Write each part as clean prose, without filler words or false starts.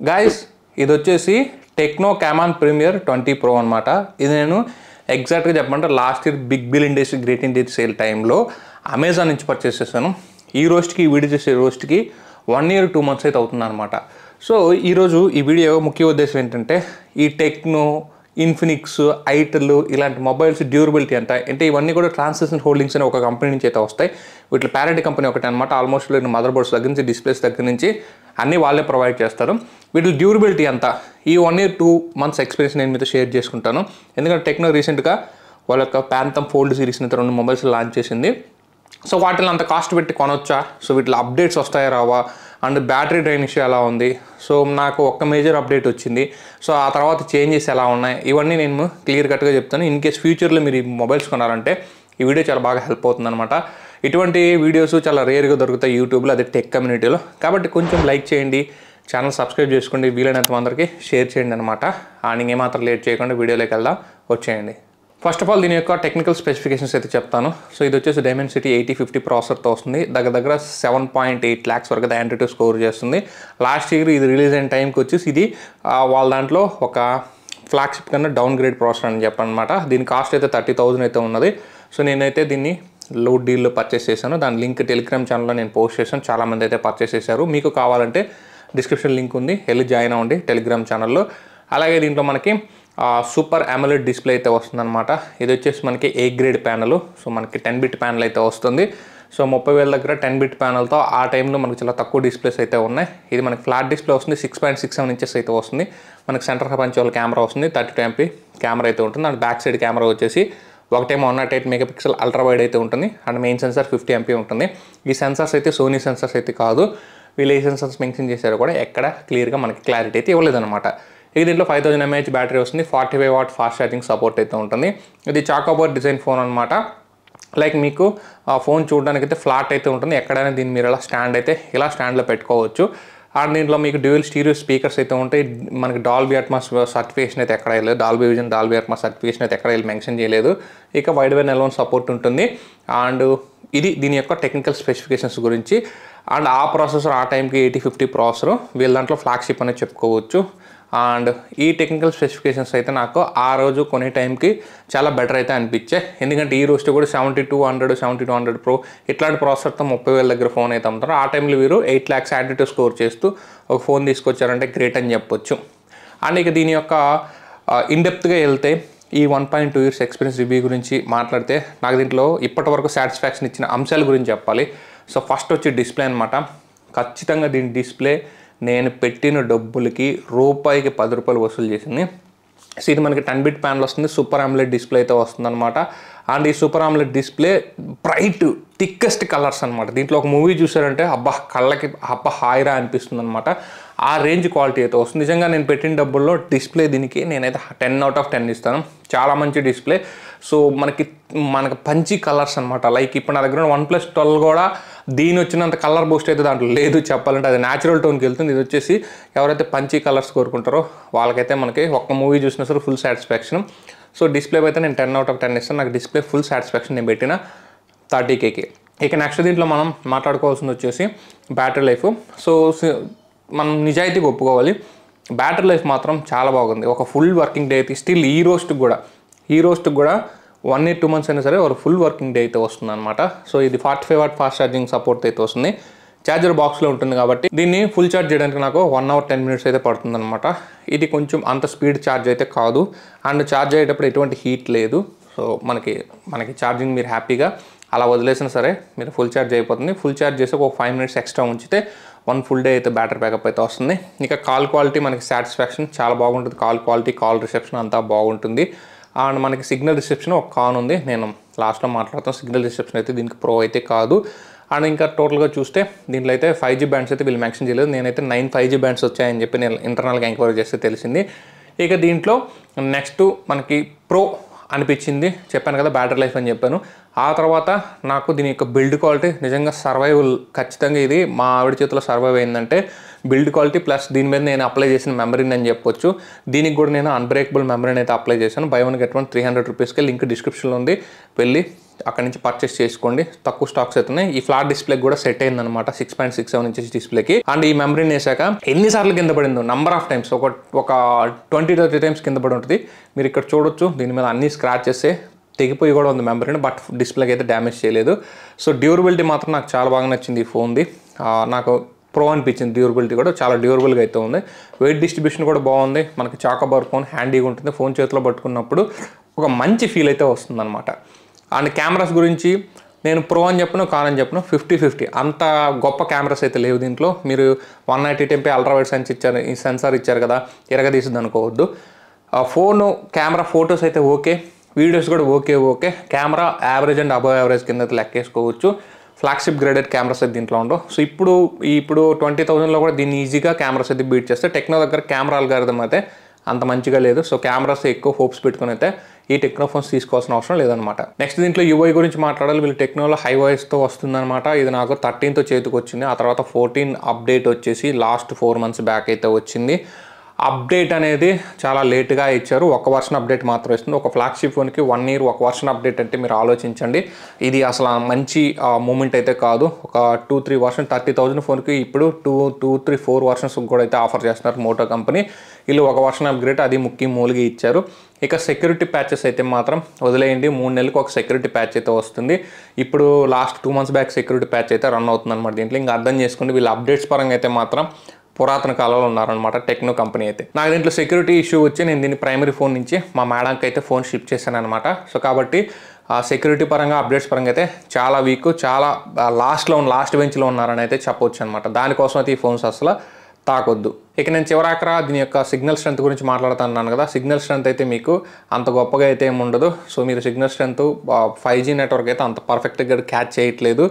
Guys ఇది వచ్చేసి techno క్యామాన్ premier 20 Pro అనమాట. ఇది నేను ఎగ్జాక్ట్గా చెప్పమంటే last year big billion days great Indian sale టైంలో అమెజాన్ నుంచి పర్చేస్ చేశాను. ఈ రోజుకి ఈ వీడియో చేసే రోజుకి 1 year 2 months అయితే అవుతుంది అనమాట. సో ఈరోజు ఈ వీడియో ముఖ్య ఉద్దేశం ఏంటంటే ఈ టెక్నో, ఇన్ఫినిక్స్, ఐటెల్ ఇలాంటి మొబైల్స్ డ్యూరబిలిటీ అంటే ఇవన్నీ కూడా ట్రాన్సిషన్ హోల్డింగ్స్ అనే ఒక కంపెనీ నుంచి అయితే వస్తాయి. వీటి ప్యారెంట్ కంపెనీ ఒకటి అనమాట. ఆల్మోస్ట్ మదర్ బోర్డ్స్ దగ్గర నుంచి డిస్ప్లేస్ దగ్గర నుంచి అన్నీ వాళ్ళే ప్రొవైడ్ చేస్తారు. వీటి డ్యూరబిలిటీ అంతా ఈ 1 year 2 months ఎక్స్పీరియన్స్ నేను మీతో షేర్ చేసుకుంటాను. ఎందుకంటే టెక్నో రీసెంట్గా వాళ్ళ యొక్క ప్యాంథమ్ ఫోల్డ్ సిరీస్ని 2 మొబైల్స్ లాంచ్ చేసింది. సో వాటిని అంత కాస్ట్ పెట్టి కొనొచ్చా, సో వీటిలో అప్డేట్స్ వస్తాయా రావా, అండ్ బ్యాటరీ డ్రైన్ ఇష్యూ ఎలా ఉంది, సో నాకు ఒక్క మేజర్ అప్డేట్ వచ్చింది, సో ఆ తర్వాత చేంజెస్ ఎలా ఉన్నాయి, ఇవన్నీ నేను క్లియర్ కట్గా చెప్తాను. ఇన్ కేస్ ఫ్యూచర్లో మీరు ఈ మొబైల్స్ కొనాలంటే ఈ వీడియో చాలా బాగా హెల్ప్ అవుతుంది అనమాట. ఇటువంటి వీడియోస్ చాలా రేర్గా దొరుకుతాయి యూట్యూబ్లో, అదే టెక్ కమ్యూనిటీలో. కాబట్టి కొంచెం లైక్ చేయండి, ఛానల్ సబ్స్క్రైబ్ చేసుకోండి, వీలైనంత మందికి షేర్ చేయండి అనమాట. అండ్ ఏమాత్రం లేట్ చేయకుండా వీడియోలోకి వెళ్దాం, వచ్చేయండి. ఫస్ట్ ఆఫ్ ఆల్ దీని యొక్క టెక్నికల్ స్పెసిఫికేషన్స్ అయితే చెప్తాను. సో ఇది వచ్చేసి డైమెన్సిటీ 8050 ప్రాసెసర్తో వస్తుంది. దగ్గర 7.8 lakhs వరకు Antutu స్కోర్ చేస్తుంది. లాస్ట్ ఇయర్ ఇది రిలీజ్ అయిన టైంకి వచ్చేసి ఇది వాళ్ళ దాంట్లో ఒక ఫ్లాగ్షిప్ కన్నా డౌన్ గ్రేడ్ ప్రాసెసర్ అని చెప్పనమాట. దీని కాస్ట్ అయితే 30,000 అయితే ఉన్నది. సో నేనైతే దీన్ని లోడ్ డీల్లో పర్చేస్ చేశాను. దాని లింక్ టెలిగ్రామ్ ఛానల్లో నేను పోస్ట్ చేశాను. చాలామంది అయితే పర్చేస్ చేశారు. మీకు కావాలంటే డిస్క్రిప్షన్ లింక్ ఉంది, వెళ్ళి జాయిన్ అవ్వండి టెలిగ్రామ్ ఛానల్లో. అలాగే దీంట్లో మనకి సూపర్ AMOLED డిస్ప్లే అయితే వస్తుందన్నమాట. ఇది వచ్చేసి మనకి A గ్రేడ్ ప్యానల్. సో మనకి 10-bit ప్యానల్ అయితే వస్తుంది. సో 30,000 దగ్గర 10-bit ప్యానల్తో ఆ టైంలో మనకి చాలా తక్కువ డిస్ప్లేస్ అయితే ఉన్నాయి. ఇది మనకి ఫ్లాట్ డిస్ప్లే వస్తుంది. 6.67 inches అయితే వస్తుంది. మనకి సెంటర్ పంచ్ వాళ్ళ కెమెరా వస్తుంది. 32 MP కెమెరా అయితే ఉంటుంది. అండ్ బ్యాక్ సైడ్ కెమెరా వచ్చేసి ఒకటేమో 108 megapixel అల్ట్రా వైడ్ అయితే ఉంటుంది. అండ్ మెయిన్ సెన్సార్ 50 MP ఉంటుంది. ఈ సెన్సార్స్ అయితే సోనీ సెన్సార్స్ అయితే కాదు. వీళ్ళు ఏ సెన్సార్స్ మెన్షన్ చేశారో కూడా ఎక్కడ క్లియర్గా మనకి క్లారిటీ అయితే ఇవ్వలేదన్నమాట. ఇది దీంట్లో 5000 mAh బ్యాటరీ వస్తుంది. 45 watt ఫాస్ట్ ఛార్జింగ్ సపోర్ట్ అయితే ఉంటుంది. ఇది చాకోబార్ డిజైన్ ఫోన్ అనమాట. లైక్ మీకు ఆ ఫోన్ చూడడానికి అయితే ఫ్లాట్ అయితే ఉంటుంది. ఎక్కడైనా దీన్ని మీరు ఇలా స్టాండ్లో పెట్టుకోవచ్చు. అండ్ దీంట్లో మీకు డ్యూయల్ స్టీరియో స్పీకర్స్ అయితే ఉంటాయి. మనకి డాల్బీ అట్మాస్ సర్టిఫికేషన్ అయితే ఎక్కడ వెళ్ళలేదు. Dolby vision, Dolby Atmos certification అయితే ఎక్కడ మెన్షన్ చేయలేదు. ఇక వైడ్ బ్యాండ్ ఎలోన్ సపోర్ట్ ఉంటుంది. అండ్ ఇది దీని యొక్క టెక్నికల్ స్పెసిఫికేషన్స్ గురించి. అండ్ ఆ ప్రాసెసర్ ఆ టైంకి 8050 ప్రాసెసర్ వీళ్ళ దాంట్లో ఫ్లాగ్షిప్ అనేది చెప్పుకోవచ్చు. అండ్ ఈ టెక్నికల్ స్పెసిఫికేషన్స్ అయితే నాకు ఆ రోజు కొనే టైంకి చాలా బెటర్ అయితే అనిపించాయి. ఎందుకంటే ఈ రోజు కూడా 7200 Pro ఇట్లాంటి ప్రాసెసర్తో 30,000 దగ్గర ఫోన్ అయితే అమ్ముతారు. ఆ టైంలో వీరు 8 lakhs Antutu స్కోర్ చేస్తూ ఒక ఫోన్ తీసుకొచ్చారంటే గ్రేట్ అని చెప్పొచ్చు. అండ్ ఇక దీని యొక్క ఇన్డెప్త్గా వెళ్తే ఈ 1.2 years ఎక్స్పీరియన్స్ రివ్యూ గురించి మాట్లాడితే నాకు దీంట్లో ఇప్పటి వరకు సాటిస్ఫాక్షన్ ఇచ్చిన అంశాల గురించి చెప్పాలి. సో ఫస్ట్ వచ్చి డిస్ప్లే అనమాట. ఖచ్చితంగా దీని డిస్ప్లే నేను పెట్టిన డబ్బులకి రూపాయికి 10 రూపాయలు వసూలు చేసింది. సో ఇది మనకి 10-bit ప్యానల్ వస్తుంది. సూపర్ AMOLED డిస్ప్లే అయితే వస్తుంది అనమాట. అండ్ ఈ super AMOLED display bright thickest colours అనమాట. దీంట్లో ఒక మూవీ చూసారంటే కళ్ళకి హాయిరా అనిపిస్తుంది అనమాట. ఆ రేంజ్ క్వాలిటీ అయితే వస్తుంది. నిజంగా నేను పెట్టిన డబ్బుల్లో డిస్ప్లే దీనికి నేనైతే 10 out of 10 ఇస్తాను. చాలా మంచి డిస్ప్లే. సో మనకి పంచి కలర్స్ అనమాట. లైక్ ఇప్పుడు నా దగ్గర OnePlus 12 కూడా దీని వచ్చినంత కలర్ బూస్ట్ అయితే దాంట్లో లేదు చెప్పాలంటే. అది న్యాచురల్ టోన్కి వెళ్తుంది. ఇది వచ్చేసి ఎవరైతే పంచి కలర్స్ కోరుకుంటారో వాళ్ళకైతే మనకి ఒక్క మూవీ చూసినా సరే ఫుల్ సాటిస్ఫాక్షన్. సో డిస్ప్లే అయితే నేను 10 out of 10 ఇస్తాను. నాకు డిస్ప్లే ఫుల్ సాటిస్ఫాక్షన్ నేను పెట్టిన 30Kకి. ఇక నెక్స్ట్ దీంట్లో మనం మాట్లాడుకోవాల్సింది వచ్చేసి బ్యాటరీ లైఫ్. సో మనం నిజాయితీగా ఒప్పుకోవాలి, బ్యాటరీ లైఫ్ మాత్రం చాలా బాగుంది. ఒక ఫుల్ వర్కింగ్ డే అయితే స్టిల్ ఈ రోజుకి కూడా 1 year 2 months అయినా సరే ఒక ఫుల్ వర్కింగ్ డే అయితే వస్తుంది అనమాట. సో ఇది 45 watt ఫాస్ట్ ఛార్జింగ్ సపోర్ట్ అయితే వస్తుంది. ఛార్జర్ బాక్స్లో ఉంటుంది కాబట్టి దీన్ని ఫుల్ ఛార్జ్ చేయడానికి నాకు 1 hour 10 minutes అయితే పడుతుంది అనమాట. ఇది కొంచెం అంత స్పీడ్ ఛార్జ్ అయితే కాదు. అండ్ ఛార్జ్ అయ్యేటప్పుడు ఎటువంటి హీట్ లేదు. సో మనకి ఛార్జింగ్ మీరు హ్యాపీగా అలా వదిలేసినా సరే మీరు ఫుల్ ఛార్జ్ అయిపోతుంది. ఫుల్ ఛార్జ్ చేసి ఒక 5 minutes ఎక్స్ట్రా ఉంచితే 1 full day అయితే బ్యాటరీ బ్యాకప్ అయితే వస్తుంది. ఇక కాల్ క్వాలిటీ మనకి సాటిస్ఫాక్షన్ చాలా బాగుంటుంది. కాల్ క్వాలిటీ, కాల్ రిసెప్షన్ అంతా బాగుంటుంది. అండ్ మనకి సిగ్నల్ రిసెప్షన్ ఒక కాన్ ఉంది, నేను లాస్ట్లో మాట్లాడతాను. సిగ్నల్ రిసెప్షన్ అయితే దీనికి ప్రో అయితే కాదు. అండ్ ఇంకా టోటల్గా చూస్తే దీంట్లో అయితే 5G బ్యాండ్స్ అయితే వీళ్ళు మెన్షన్ చేయలేదు. నేనైతే 9 5G బ్యాండ్స్ వచ్చాయని చెప్పి నేను ఇంటర్నల్గా ఎంక్వైరీ చేస్తే తెలిసింది. ఇక దీంట్లో నెక్స్ట్ మనకి ప్రో అనిపించింది, చెప్పాను కదా బ్యాటరీ లైఫ్ అని చెప్పాను. ఆ తర్వాత నాకు దీని యొక్క బిల్డ్ క్వాలిటీ నిజంగా సర్వైవల్, ఖచ్చితంగా ఇది మా ఆవిడ చేతిలో సర్వైవ్ అయిందంటే బిల్డ్ క్వాలిటీ ప్లస్ దీని మీద నేను అప్లై చేసిన మెమరీని అని చెప్పొచ్చు. దీనికి కూడా నేను అన్బ్రేకబుల్ మెమరీని అయితే అప్లై చేశాను. బై 1 get 1 300 రూపీస్కి. లింక్ డిస్క్రిప్షన్లో ఉంది, వెళ్ళి అక్కడ నుంచి పర్చేస్ చేసుకోండి, తక్కువ స్టాక్స్ అవుతున్నాయి. ఈ ఫ్లాట్ డిస్ప్లే కూడా సెట్ అయిందనమాట 6.67 ఇంచెస్ డిస్ప్లేకి. అండ్ ఈ మెమరీని వేసాక ఎన్నిసార్లు కింద పడిందో నంబర్ ఆఫ్ టైమ్స్, ఒక 20-30 టైమ్స్ కింద పడి ఉంటుంది. మీరు ఇక్కడ చూడొచ్చు, దీని మీద అన్ని స్క్రాచెస్ తెగిపోయి కూడా ఉంది మెమరీని, బట్ డిస్ప్లేకి అయితే డ్యామేజ్ చేయలేదు. సో డ్యూరబిలిటీ మాత్రం నాకు చాలా బాగా నచ్చింది ఈ ఫోన్ది. నాకు ప్రో అనిపించింది, డ్యూరబిలిటీ కూడా చాలా డ్యూరబుల్గా అయితే ఉంది. వెయిట్ డిస్ట్రిబ్యూషన్ కూడా బాగుంది, మనకి చాకోబార్ ఫోన్ హ్యాండీగా ఉంటుంది, ఫోన్ చేతిలో పట్టుకున్నప్పుడు ఒక మంచి ఫీల్ అయితే వస్తుందన్నమాట. అండ్ కెమెరాస్ గురించి నేను ప్రో అని చెప్పను, కాన్ అని చెప్పను, 50-50. అంత గొప్ప కెమెరాస్ అయితే లేవు దీంట్లో. మీరు 180 అల్ట్రా వైడ్ సెన్సార్ ఇచ్చారు కదా, ఎరగదీసింది అనుకోవద్దు. ఫోను కెమెరా ఫొటోస్ అయితే ఓకే, వీడియోస్ కూడా okay. Camera average and above average కింద అయితే లెక్కేసుకోవచ్చు. ఫ్లాగ్షిప్ గ్రేడెడ్ కెమెరాస్ అయితే దీంట్లో ఉండవు. సో ఇప్పుడు 20,000లో కూడా దీన్ని ఈజీగా కెమెరాస్ అయితే బీట్ చేస్తే, టెక్నో దగ్గర కెమెరా అల్గారిథం అయితే అంత మంచిగా లేదు. సో కెమెరాస్ ఎక్కువ హోప్స్ పెట్టుకుని అయితే ఈ టెక్నో ఫోన్స్ తీసుకోవాల్సిన అవసరం లేదనమాట. నెక్స్ట్ దీంట్లో యూఐ గురించి మాట్లాడాలి. వీళ్ళు టెక్నోలో HiOSతో వస్తుందన్నమాట. ఇది నాకు 13తో చేతికి వచ్చింది. ఆ తర్వాత 14 అప్డేట్ వచ్చేసి లాస్ట్ 4 months బ్యాక్ అయితే వచ్చింది. అప్డేట్ అనేది చాలా లేట్గా ఇచ్చారు, ఒక వర్షన్ అప్డేట్ మాత్రం ఇస్తుంది. ఒక ఫ్లాగ్షిప్ ఫోన్కి 1 year ఒక వర్షన్ అప్డేట్ అంటే మీరు ఆలోచించండి, ఇది అసలు మంచి మూమెంట్ అయితే కాదు. ఒక 2-3 వర్షన్ 30,000 ఫోన్కి ఇప్పుడు 2-3-4 వర్షన్స్ కూడా అయితే ఆఫర్ చేస్తున్నారు మోటో కంపెనీ. వీళ్ళు ఒక వర్షన్ అప్గ్రేడ్ అది మూలిగి ఇచ్చారు. ఇక సెక్యూరిటీ ప్యాచెస్ అయితే మాత్రం వదిలేయండి, 3 నెలలకు ఒక సెక్యూరిటీ ప్యాచ్ అయితే వస్తుంది. ఇప్పుడు last 2 months back security patch అయితే రన్ అవుతుంది అనమాట. దీంట్లో ఇంకా అర్థం చేసుకోండి, వీళ్ళు అప్డేట్స్ పరంగా అయితే మాత్రం పురాతన కాలంలో ఉన్నారనమాట టెక్నో కంపెనీ అయితే. నాకు దీంట్లో సెక్యూరిటీ ఇష్యూ వచ్చి నేను దీన్ని ప్రైమరీ ఫోన్ నుంచి మా మేడంకి అయితే ఫోన్ షిప్ చేశాను అనమాట. సో కాబట్టి సెక్యూరిటీ పరంగా అప్డేట్స్ పరంగా అయితే చాలా వీక్, చాలా లాస్ట్ బెంచ్లో ఉన్నారని అయితే చెప్పొచ్చు అనమాట. దానికోసం అయితే ఈ ఫోన్స్ అసలు తాకొద్దు. ఇక నేను చివరాకరా దీని యొక్క సిగ్నల్ స్ట్రెంత్ గురించి మాట్లాడుతున్నాను కదా. సిగ్నల్ స్ట్రెంత్ అయితే మీకు అంత గొప్పగా అయితే ఏమి ఉండదు. సో మీరు సిగ్నల్ స్ట్రెంత్ 5G నెట్వర్క్ అయితే అంత పర్ఫెక్ట్గా క్యాచ్ చేయట్లేదు,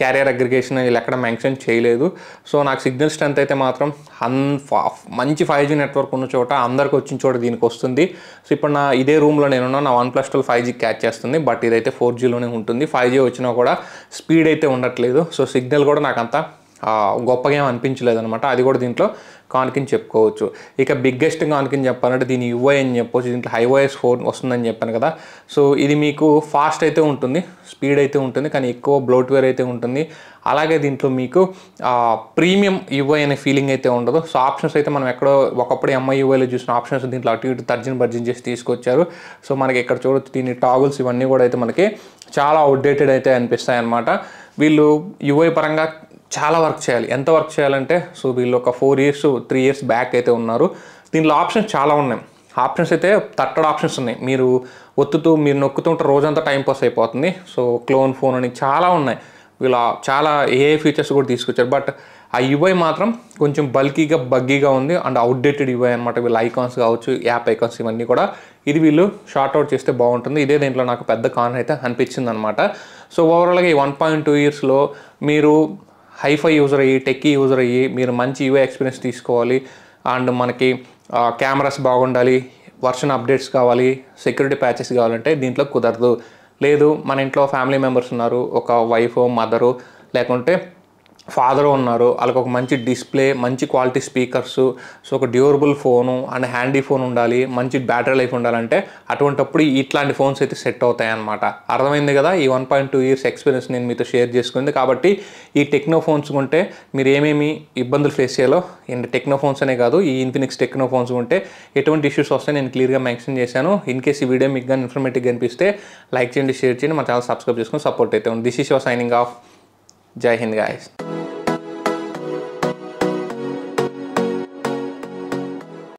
క్యారియర్ అగ్రిగేషన్ వీళ్ళు ఎక్కడ మెన్షన్ చేయలేదు. సో నాకు సిగ్నల్ స్ట్రెంత్ అయితే మాత్రం మంచి 5G నెట్వర్క్ ఉన్న చోట అందరికి వచ్చిన చోట దీనికి వస్తుంది. సో ఇప్పుడు నా ఇదే రూమ్లో నేనున్నా, నా OnePlus 12 5G క్యాచ్ చేస్తుంది, బట్ ఇదైతే 4Gలోనే ఉంటుంది. 5G వచ్చినా కూడా స్పీడ్ అయితే ఉండట్లేదు. సో సిగ్నల్ కూడా నాకు అంత గొప్పగా ఏం అనిపించలేదు అనమాట. అది కూడా దీంట్లో కాన్కిని చెప్పుకోవచ్చు. ఇక బిగ్గెస్ట్ కాన్కిని చెప్పాలంటే దీని UI అని చెప్పవచ్చు. దీంట్లో HiOS 4 వస్తుందని చెప్పాను కదా. సో ఇది మీకు ఫాస్ట్ అయితే ఉంటుంది, స్పీడ్ అయితే ఉంటుంది, కానీ ఎక్కువ బ్లోట్వేర్ అయితే ఉంటుంది. అలాగే దీంట్లో మీకు ప్రీమియం UI అనే ఫీలింగ్ అయితే ఉండదు. సో ఆప్షన్స్ అయితే మనం ఎక్కడో ఒకప్పుడు MI UIలో చూసిన ఆప్షన్స్ దీంట్లో అటు ఇటు తర్జన్ చేసి తీసుకొచ్చారు. సో మనకి ఇక్కడ చూడొచ్చు, దీని టాగుల్స్ ఇవన్నీ కూడా అయితే మనకి చాలా అవుట్డేటెడ్ అయితే అనిపిస్తాయి అన్నమాట. వీళ్ళు UI పరంగా చాలా వర్క్ చేయాలి. ఎంత వర్క్ చేయాలంటే, సో వీళ్ళు ఒక 3 years బ్యాక్ అయితే ఉన్నారు. దీంట్లో ఆప్షన్స్ చాలా ఉన్నాయి. ఆప్షన్స్ అయితే తట్టడు ఆప్షన్స్ ఉన్నాయి. మీరు మీరు నొక్కుతుంటే రోజంతా టైంపాస్ అయిపోతుంది. సో క్లోన్ ఫోన్ అని చాలా ఉన్నాయి. వీళ్ళు చాలా AI ఫీచర్స్ కూడా తీసుకొచ్చారు. బట్ ఆ UI మాత్రం కొంచెం బగ్గీగా ఉంది అండ్ అవుట్డేటెడ్ UI అనమాట. వీళ్ళ ఐకాన్స్ కావచ్చు, యాప్ ఐకాన్స్ ఇవన్నీ కూడా ఇది వీళ్ళు షార్ట్అవుట్ చేస్తే బాగుంటుంది. ఇదే దీంట్లో నాకు పెద్ద కాన్ అయితే అనిపించింది అనమాట. సో ఓవరాల్గా ఈ 1.2 yearsలో మీరు హైఫై యూజర్ అయ్యి, టెక్కీ యూజర్ అయ్యి మీరు మంచి UI ఎక్స్పీరియన్స్ తీసుకోవాలి. అండ్ మనకి కెమెరాస్ బాగుండాలి, వర్షన్ అప్డేట్స్ కావాలి, సెక్యూరిటీ ప్యాచెస్ కావాలంటే దీంట్లో కుదరదు. లేదు మన ఇంట్లో ఫ్యామిలీ మెంబర్స్ ఉన్నారు, ఒక వైఫ్, మదరు, లేకుంటే ఫాదర్ ఉన్నారు, వాళ్ళకి ఒక మంచి డిస్ప్లే, మంచి క్వాలిటీ స్పీకర్స్, సో ఒక durable phone and handy phone ఉండాలి, మంచి బ్యాటరీ లైఫ్ ఉండాలంటే అటువంటిప్పుడు ఇట్లాంటి ఫోన్స్ అయితే సెట్ అవుతాయి అన్నమాట. అర్థమైంది కదా. ఈ 1.2 years ఎక్స్పీరియన్స్ నేను మీతో షేర్ చేసుకుంది. కాబట్టి ఈ టెక్నో ఫోన్స్ ఉంటే మీరు ఏమేమి ఇబ్బందులు ఫేస్ చేయాలో, టెక్నో ఫోన్స్ అనే కాదు, ఈ ఇన్ఫినిక్స్ టెక్నో ఫోన్స్ ఉంటే ఎటువంటి ఇష్యూస్ వస్తాయి నేను క్లియర్గా మెన్షన్ చేశాను. ఇన్ కేస్ ఈ వీడియో మీకు కానీ ఇన్ఫర్మేటివ్గా అనిపిస్తే లైక్ చేయండి, షేర్ చేయండి, మా ఛానల్ సబ్స్క్రైబ్ చేసుకొని సపోర్ట్ అయితే ఉంది. This is your signing off. జై హింద్ గాయ్స్.